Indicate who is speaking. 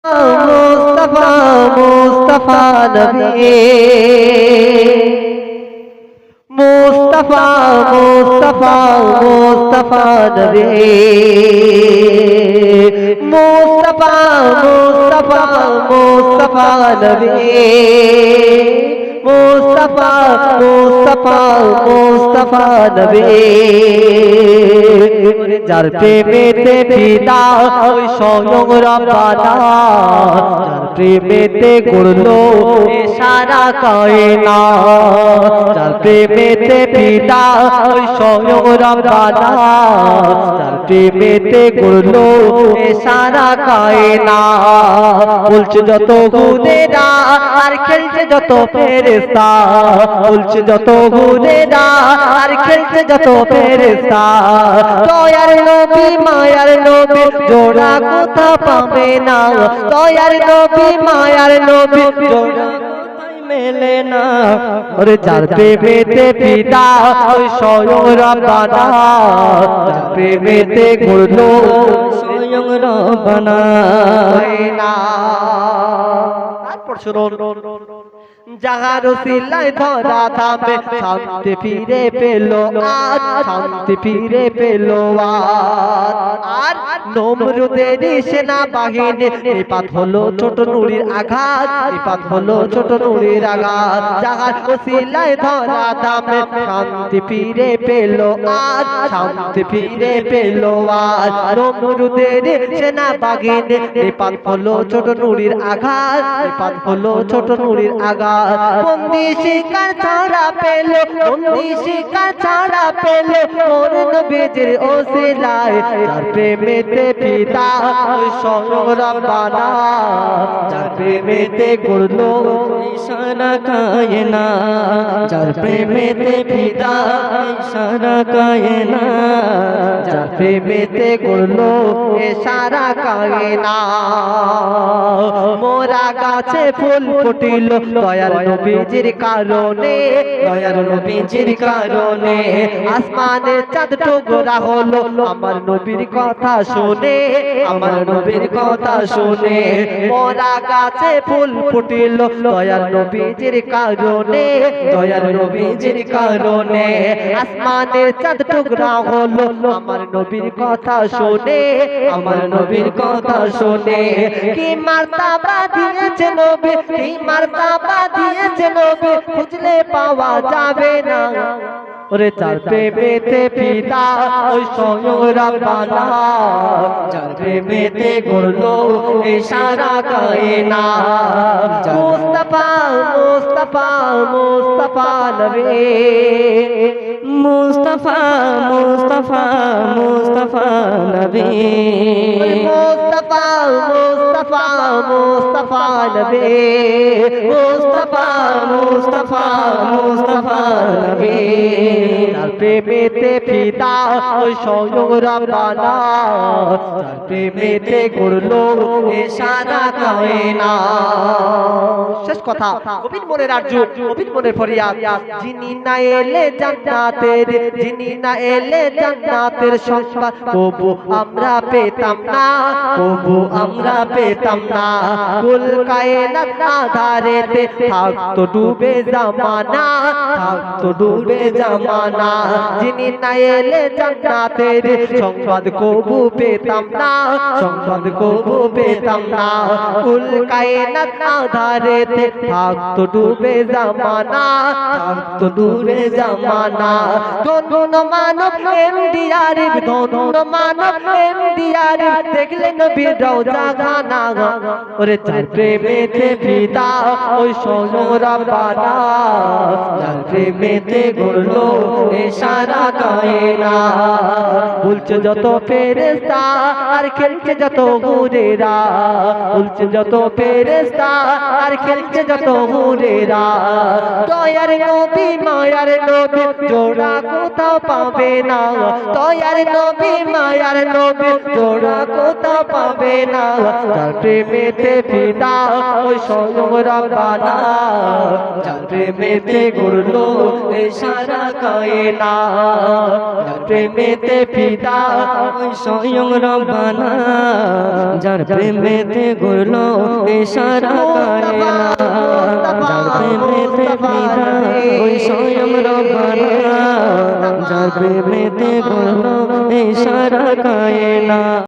Speaker 1: মুস্তাফা মুস্তাফা নবী মুস্তাফা মুস্তাফা মুস্তাফা নবী মুস্তাফা মুস্তাফা মুস্তাফা নবী মুস্তাফা মুস্তাফা মুস্তাফা নবী যার প্রেমেতে ফিদা ওই স্বয়ং রব্বানা যার প্রেমেতে গড়লো এ সারা কায়নাত যার প্রেমেতে ফিদা ওই স্বয়ং রব্বানা যার প্রেমেতে গড়লো এ সারা কায়নাত বলছে যত হুদেরা আর খেলছে যত ফেরেশতা বলছে যত হুদেরা আর খেলছে যত ফেরেশতা দয়ার নবী মায়ার নবী জোড়া কোথা পাবে না দয়ার নবী মায়ার নবী জোড়া মেলে না ওরে যার প্রেমেতে ফিদা ওই স্বয়ং রব্বানা যার প্রেমেতে গড়লো স্বয়ং রব্বানা তারপর শুনুন যাহার উসিলায় ধরা থামে শান্তি ফিরে পেল আজ শান্তি ফিরে পেল আর নমরুদের সেনা বাহিনী নিপাত হলো ছোট নুরির আঘাত নিপাত হলো ছোট নুরির আঘাত যাহার উসিলায় ধরা থামে শান্তি ফিরে পেল আজ শান্তি ফিরে পেল আজ নমরুদের সেনা বাহিনী নিপাত হলো ছোট নুরির আঘাত নিপাত হলো ছোট নুরির আঘাত বন্দি শিকার ছাড়া পেল বন্দি শিকার ছাড়া পেল মোর নবীজির ওসিলায় যার প্রেমেতে ফিদা ওই স্বয়ং রব্বানা যার প্রেমেতে গড়লো সারা কায়নাত যার প্রেমেতে ফিদা সারা কায়নাত যার প্রেমেতে গড়লো এ সারা কায়নাত মোরা গাছে ফুল ফুটিল দয়ার নবীজির কারণে দয়ার নবীজির কারণে আসমানে চাঁদ টুকরা হলো আমার নবীর কথা শুনে আমার নবীর কথা শুনে মোরা গাছে ফুল ফুটিল দয়ার নবীজির কারণে দয়ার নবীজির কারণে আসমানে চাঁদ টুকরা হলো আমার নবীর কথা শুনে আমার নবীর কথা শুনে কি মার্তবা দিয়েছে নবী কি মার্তবা দিয়েছে নবী খুঁজলে পাওয়া যাবে না ওরে যার প্রেমেতে ফিদা ওই স্বয়ং রব্বানা যার প্রেমেতে গড়লো এই সারা কায়নাত মুস্তাফা মুস্তাফা মুস্তাফা নবী মুস্তাফা মুস্তাফা মুস্তাফা নবী মুস্তাফা মুস্তাফা মুস্তাফা নবী মুস্তাফা মুস্তাফা মুস্তাফা নবী যার প্রেমেতে ফিদা ওই স্বয়ং রব্বানা যার প্রেমেতে গড়লো এ সারা কায়নাত শেষ কথা গোবিন্দ মনের আরজু গোবিন্দ মনের ফরিয়াদ যিনি না এলে জান্নাতের যিনি না এলে জান্নাতের সংবাদ কবু আমরা পেতাম না কবু আমরা পেতাম না কুল কায়নাত আধারেতে থাকতো ডুবে জামানা থাকতো ডুবে জামানা যিনি না এলে জান্নাতের সংবাদ কবু পেতাম না সংবাদ কবু পেতাম না কুল কায়নাত আধারেতে থাকতো ডুবে জামানা থাকতো ডুবে জামানা ধন্য মানব এমডিআর ধন্য মানব এমডিআর দেখলে নবীর রওজা খানা ওরে যার প্রেমেতে ফিদা ওই স্বয়ং রব্বানা যার প্রেমেতে গড়লো এ সারা কায়নাত বলছে যত ফেরেশতা আর খেলছে যত হুরেরা বলছে যত ফেরেশতা আর খেলছে যত হুরেরা দয়ার নবী মায়ার নবী জোড়া কোথাও পাবে না দয়ার নবী মায়ার নবী জোড়া কোথাও পাবে না যার প্রেমেতে ফিদা ওই স্বয়ং রব্বানা যার প্রেমেতে গড়লো এই সারা কায়নাত না যার প্রেমেতে ফিদা
Speaker 2: ওই স্বয়ং রব্বানা যার প্রেমেতে গড়লো এই সারা কায়নাত যার প্রেমেতে ফিদা ওই স্বয়ং রব্বানা যার প্রেমেতে গড়লো এই সারা কায়নাত